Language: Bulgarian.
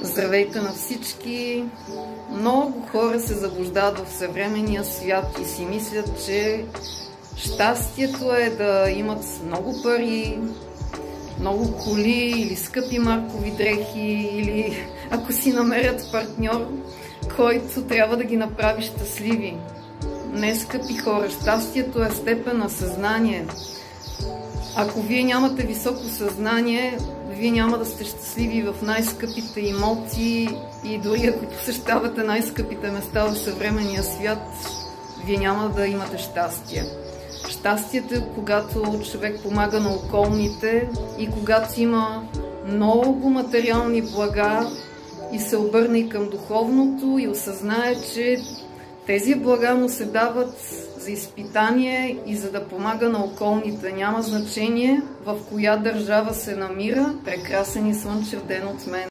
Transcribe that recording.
Здравейте на всички! Много хора се заблуждават в съвременния свят и си мислят, че щастието е да имат много пари, много коли или скъпи маркови дрехи, или ако си намерят партньор, който трябва да ги направи щастливи. Не, скъпи хора, щастието е степен на съзнание. Ако вие нямате високо съзнание, вие няма да сте щастливи в най-скъпите имоти и дори ако посещавате най-скъпите места в съвременния свят, вие няма да имате щастие. Щастието е когато човек помага на околните и когато има много материални блага и се обърне към духовното и осъзнае, че тези блага му се дават за изпитание и за да помага на околните. Няма значение в коя държава се намира. Прекрасен и слънчев ден от мен!